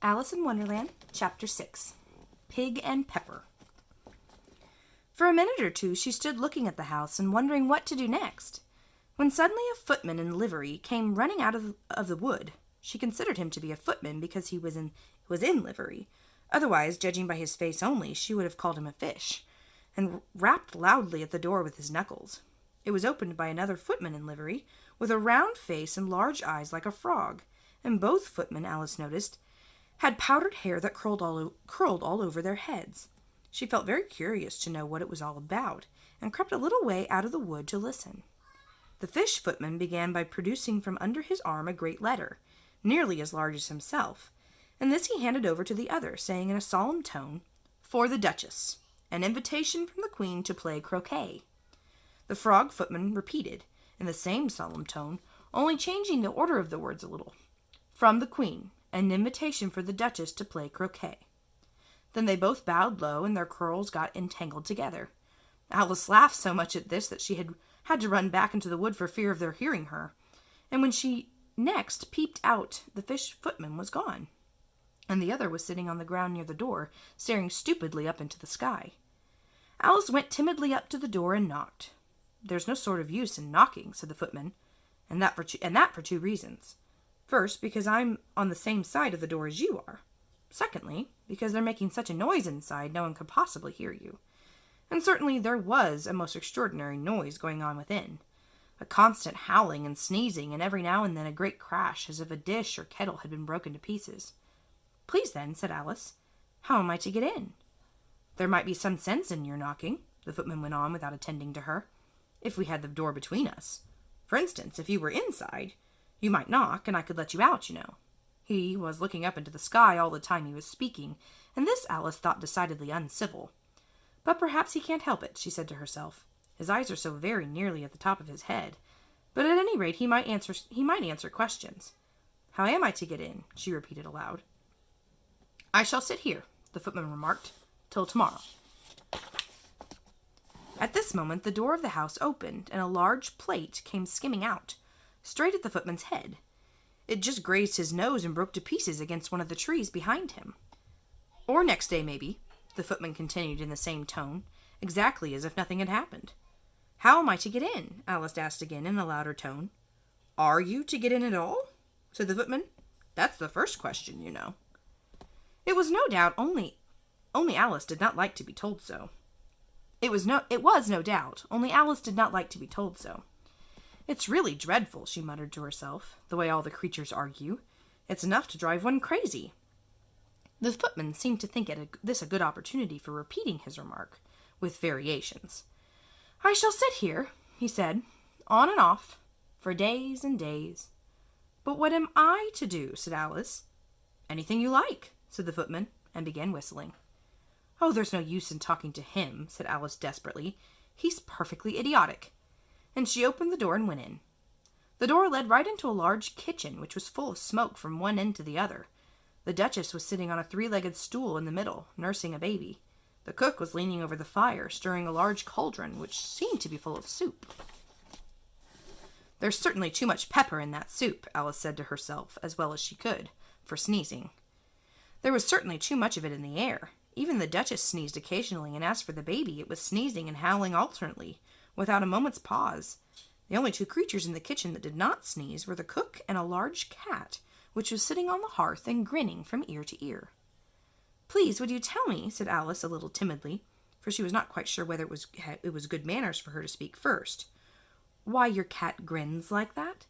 Alice in Wonderland, Chapter 6. Pig and Pepper. For a minute or two she stood looking at the house and wondering what to do next, when suddenly a footman in livery came running out of the wood. She considered him to be a footman because he was in livery. Otherwise, judging by his face only, she would have called him a fish, and rapped loudly at the door with his knuckles. It was opened by another footman in livery, with a round face and large eyes like a frog, and both footmen, Alice noticed, had powdered hair that curled all over their heads. She felt very curious to know what it was all about, and crept a little way out of the wood to listen. The fish footman began by producing from under his arm a great letter, nearly as large as himself, and this he handed over to the other, saying in a solemn tone, "For the Duchess, an invitation from the Queen to play croquet." The frog footman repeated, in the same solemn tone, only changing the order of the words a little, "From the Queen, an invitation for the Duchess to play croquet." Then they both bowed low, and their curls got entangled together. Alice laughed so much at this that she had to run back into the wood for fear of their hearing her, and when she next peeped out, the fish footman was gone, and the other was sitting on the ground near the door, staring stupidly up into the sky. Alice went timidly up to the door and knocked. "There's no sort of use in knocking," said the footman, and that for two reasons. First, because I'm on the same side of the door as you are. Secondly, because they're making such a noise inside no one could possibly hear you. And certainly there was a most extraordinary noise going on within. A constant howling and sneezing, and every now and then a great crash, as if a dish or kettle had been broken to pieces. "Please then," said Alice, "how am I to get in?" "There might be some sense in your knocking," the footman went on without attending to her, "if we had the door between us. For instance, if you were inside, you might knock, and I could let you out, you know." He was looking up into the sky all the time he was speaking, and this Alice thought decidedly uncivil. "But perhaps he can't help it," she said to herself. "His eyes are so very nearly at the top of his head. But at any rate he might answer questions. How am I to get in?" she repeated aloud. "I shall sit here," the footman remarked, "till tomorrow." At this moment the door of the house opened, and a large plate came skimming out, straight at the footman's head. It just grazed his nose and broke to pieces against one of the trees behind him. "Or next day, maybe," the footman continued in the same tone, exactly as if nothing had happened. "How am I to get in?" Alice asked again in a louder tone. "Are you to get in at all?" said the footman. "That's the first question, you know." It was no doubt only Alice did not like to be told so. It was no doubt only Alice did not like to be told so. "It's really dreadful," she muttered to herself, "the way all the creatures argue. It's enough to drive one crazy." The footman seemed to think this a good opportunity for repeating his remark, with variations. "I shall sit here," he said, "on and off, for days and days." "But what am I to do?" said Alice. "Anything you like," said the footman, and began whistling. "Oh, there's no use in talking to him," said Alice desperately. "He's perfectly idiotic." And she opened the door and went in. The door led right into a large kitchen, which was full of smoke from one end to the other. The Duchess was sitting on a three-legged stool in the middle, nursing a baby. The cook was leaning over the fire, stirring a large cauldron, which seemed to be full of soup. "There's certainly too much pepper in that soup," Alice said to herself, as well as she could, for sneezing. There was certainly too much of it in the air. Even the Duchess sneezed occasionally, and as for the baby, it was sneezing and howling alternately, without a moment's pause. The only two creatures in the kitchen that did not sneeze were the cook and a large cat, which was sitting on the hearth and grinning from ear to ear. "Please, would you tell me," said Alice a little timidly, for she was not quite sure whether it was good manners for her to speak first, "why your cat grins like that?"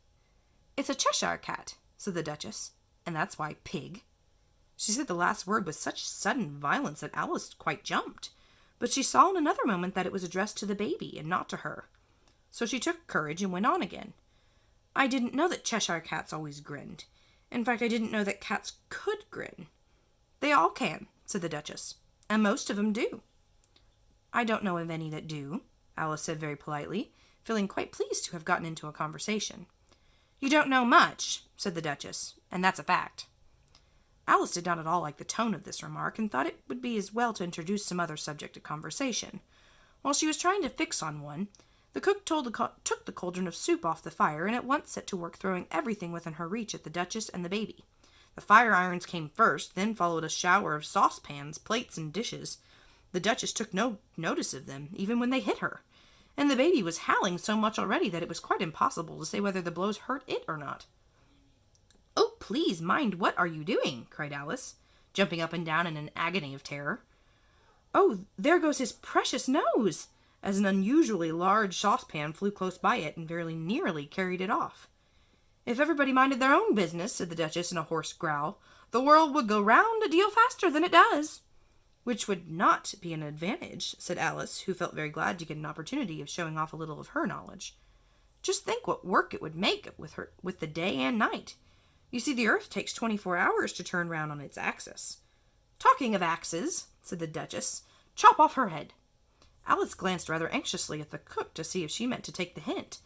"It's a Cheshire cat," said the Duchess, "and that's why pig." She said the last word with such sudden violence that Alice quite jumped, but she saw in another moment that it was addressed to the baby and not to her. So she took courage and went on again. "I didn't know that Cheshire cats always grinned. In fact, I didn't know that cats could grin." "They all can," said the Duchess, "and most of them do." "I don't know of any that do," Alice said very politely, feeling quite pleased to have gotten into a conversation. "You don't know much," said the Duchess, "and that's a fact." Alice did not at all like the tone of this remark, and thought it would be as well to introduce some other subject of conversation. While she was trying to fix on one, the cook took the cauldron of soup off the fire, and at once set to work throwing everything within her reach at the Duchess and the baby. The fire irons came first, then followed a shower of saucepans, plates, and dishes. The Duchess took no notice of them, even when they hit her, and the baby was howling so much already that it was quite impossible to say whether the blows hurt it or not. "Oh, please mind, what are you doing?" cried Alice, jumping up and down in an agony of terror. "Oh, there goes his precious nose!" as an unusually large saucepan flew close by it and very nearly carried it off. "If everybody minded their own business," said the Duchess in a hoarse growl, "the world would go round a deal faster than it does." "Which would not be an advantage," said Alice, who felt very glad to get an opportunity of showing off a little of her knowledge. "Just think what work it would make with the day and night. You see, the earth takes 24 hours to turn round on its axis." "Talking of axes," said the Duchess, "chop off her head." Alice glanced rather anxiously at the cook to see if she meant to take the hint,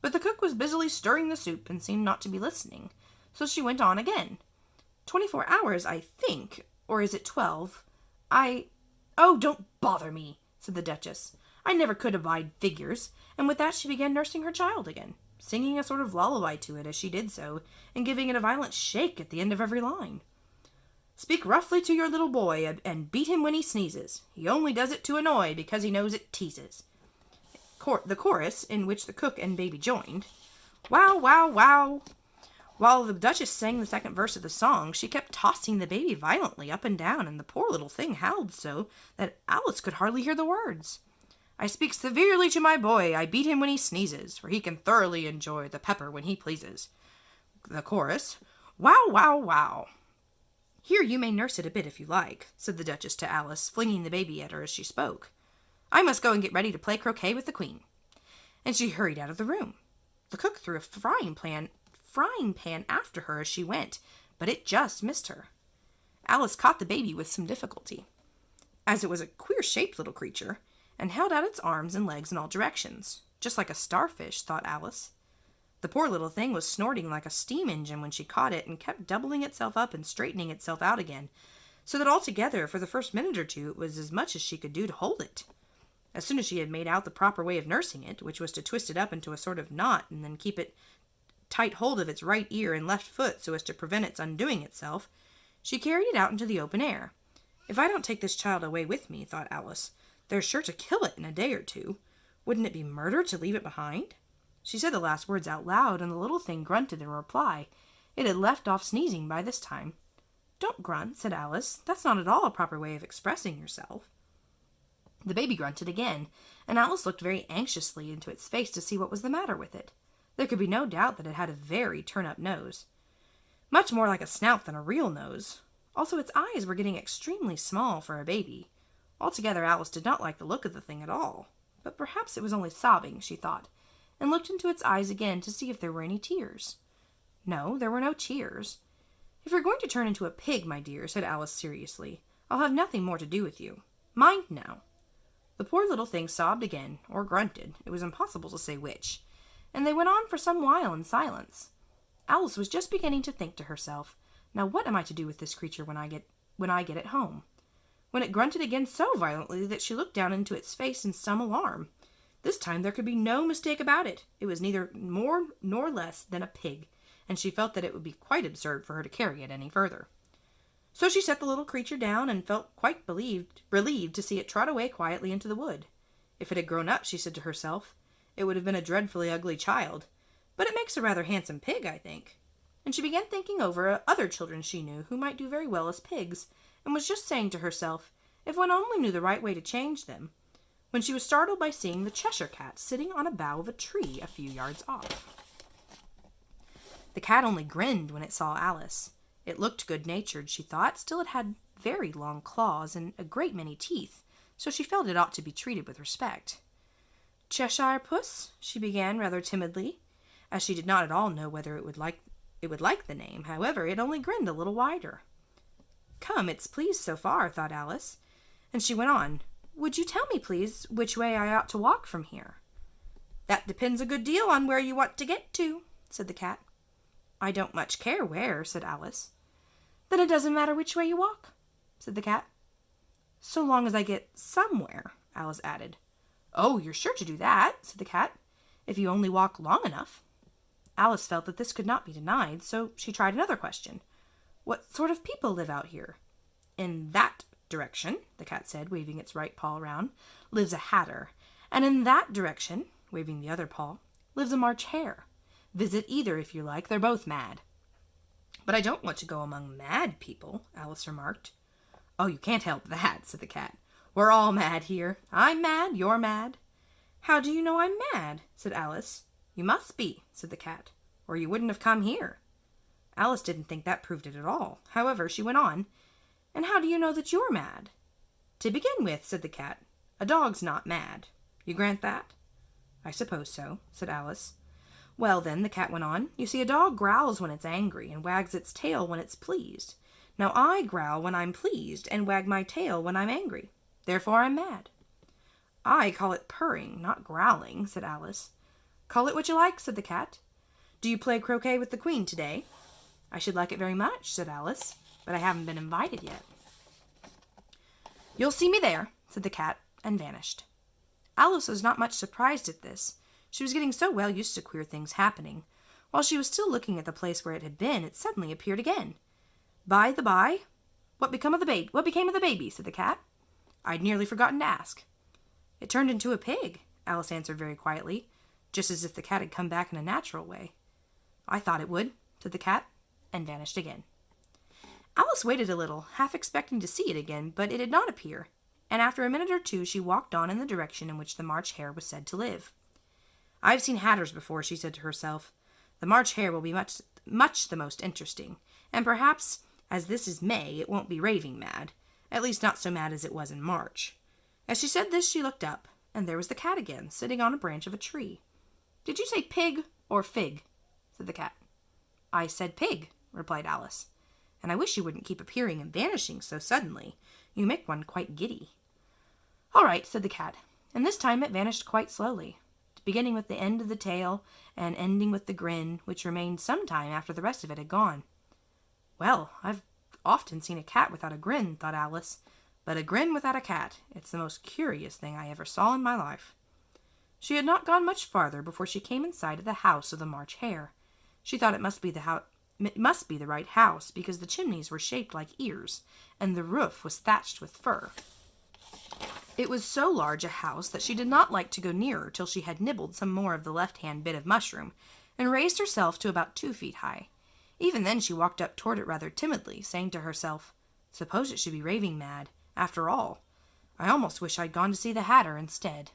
but the cook was busily stirring the soup and seemed not to be listening, so she went on again. 24 hours, I think, or is it 12? Oh, don't bother me," said the Duchess. "I never could abide figures," and with that she began nursing her child again, singing a sort of lullaby to it as she did so, and giving it a violent shake at the end of every line. "Speak roughly to your little boy, and beat him when he sneezes. He only does it to annoy, because he knows it teases." The chorus, in which the cook and baby joined. "Wow, wow, wow." While the Duchess sang the second verse of the song, she kept tossing the baby violently up and down, and the poor little thing howled so that Alice could hardly hear the words. "I speak severely to my boy, I beat him when he sneezes, for he can thoroughly enjoy the pepper when he pleases." The chorus. "Wow, wow, wow." "Here, you may nurse it a bit if you like," said the Duchess to Alice, flinging the baby at her as she spoke. "I must go and get ready to play croquet with the Queen." And she hurried out of the room. The cook threw a frying pan after her as she went, but it just missed her. Alice caught the baby with some difficulty, as it was a queer-shaped little creature, and held out its arms and legs in all directions, just like a starfish, thought Alice. The poor little thing was snorting like a steam engine when she caught it, and kept doubling itself up and straightening itself out again, so that altogether, for the first minute or two, it was as much as she could do to hold it. As soon as she had made out the proper way of nursing it, which was to twist it up into a sort of knot, and then keep it tight hold of its right ear and left foot so as to prevent its undoing itself, she carried it out into the open air. "If I don't take this child away with me," thought Alice, "they're sure to kill it in a day or two. Wouldn't it be murder to leave it behind?" She said the last words out loud, and the little thing grunted in reply. It had left off sneezing by this time. "Don't grunt," said Alice. "That's not at all a proper way of expressing yourself." The baby grunted again, and Alice looked very anxiously into its face to see what was the matter with it. There could be no doubt that it had a very turn-up nose, much more like a snout than a real nose. Also, its eyes were getting extremely small for a baby. Altogether, Alice did not like the look of the thing at all. But perhaps it was only sobbing, she thought, and looked into its eyes again to see if there were any tears. No, there were no tears. "If you're going to turn into a pig, my dear," said Alice seriously, "I'll have nothing more to do with you. Mind now." The poor little thing sobbed again, or grunted, it was impossible to say which, and they went on for some while in silence. Alice was just beginning to think to herself, "Now what am I to do with this creature when I get it home?" when it grunted again so violently that she looked down into its face in some alarm. This time there could be no mistake about it. It was neither more nor less than a pig, and she felt that it would be quite absurd for her to carry it any further. So she set the little creature down and felt quite relieved to see it trot away quietly into the wood. If it had grown up, she said to herself, it would have been a dreadfully ugly child, but it makes a rather handsome pig, I think. And she began thinking over other children she knew who might do very well as pigs, and was just saying to herself, if one only knew the right way to change them, when she was startled by seeing the Cheshire Cat sitting on a bough of a tree a few yards off. The cat only grinned when it saw Alice. It looked good-natured, she thought, still it had very long claws and a great many teeth, so she felt it ought to be treated with respect. "Cheshire Puss," she began rather timidly, as she did not at all know whether it would like the name. However, it only grinned a little wider. "Come, it's pleased so far," thought Alice, and she went on. "Would you tell me, please, which way I ought to walk from here?" "That depends a good deal on where you want to get to," said the cat. "I don't much care where," said Alice. "Then it doesn't matter which way you walk," said the cat. "So long as I get somewhere," Alice added. "Oh, you're sure to do that," said the cat, "if you only walk long enough." Alice felt that this could not be denied, so she tried another question. What sort of people live out here? In that direction, the cat said, waving its right paw around, lives a hatter. And in that direction, waving the other paw, lives a March hare. Visit either if you like. They're both mad. But I don't want to go among mad people, Alice remarked. Oh, you can't help that, said the cat. We're all mad here. I'm mad, you're mad. How do you know I'm mad? Said Alice. You must be, said the cat, or you wouldn't have come here. Alice didn't think that proved it at all. However, she went on. And how do you know that you're mad? To begin with, said the cat, a dog's not mad. You grant that? I suppose so, said Alice. Well, then, the cat went on, you see, a dog growls when it's angry and wags its tail when it's pleased. Now I growl when I'm pleased and wag my tail when I'm angry. Therefore I'm mad. I call it purring, not growling, said Alice. Call it what you like, said the cat. Do you play croquet with the Queen today? I should like it very much, said Alice, but I haven't been invited yet. You'll see me there, said the cat, and vanished. Alice was not much surprised at this. She was getting so well used to queer things happening. While she was still looking at the place where it had been, it suddenly appeared again. By the by, what became of the baby? Said the cat. I'd nearly forgotten to ask. It turned into a pig, Alice answered very quietly, just as if the cat had come back in a natural way. I thought it would, said the cat, and vanished again. Alice waited a little, half expecting to see it again, but it did not appear, and after a minute or two she walked on in the direction in which the March hare was said to live. I've seen hatters before, she said to herself. The March hare will be much the most interesting, and perhaps, as this is May, it won't be raving mad, at least not so mad as it was in March. As she said this, she looked up, and there was the cat again, sitting on a branch of a tree. Did you say pig or fig? Said the cat. I said pig, replied Alice, and I wish you wouldn't keep appearing and vanishing so suddenly. You make one quite giddy. All right, said the cat, and this time it vanished quite slowly, beginning with the end of the tail and ending with the grin, which remained some time after the rest of it had gone. Well, I've often seen a cat without a grin, thought Alice, but a grin without a cat, it's the most curious thing I ever saw in my life. She had not gone much farther before she came in sight of the house of the March hare. She thought it must be the right house, because the chimneys were shaped like ears, and the roof was thatched with fur. It was so large a house that she did not like to go nearer till she had nibbled some more of the left-hand bit of mushroom, and raised herself to about 2 feet high. Even then she walked up toward it rather timidly, saying to herself, suppose it should be raving mad, after all. I almost wish I'd gone to see the hatter instead.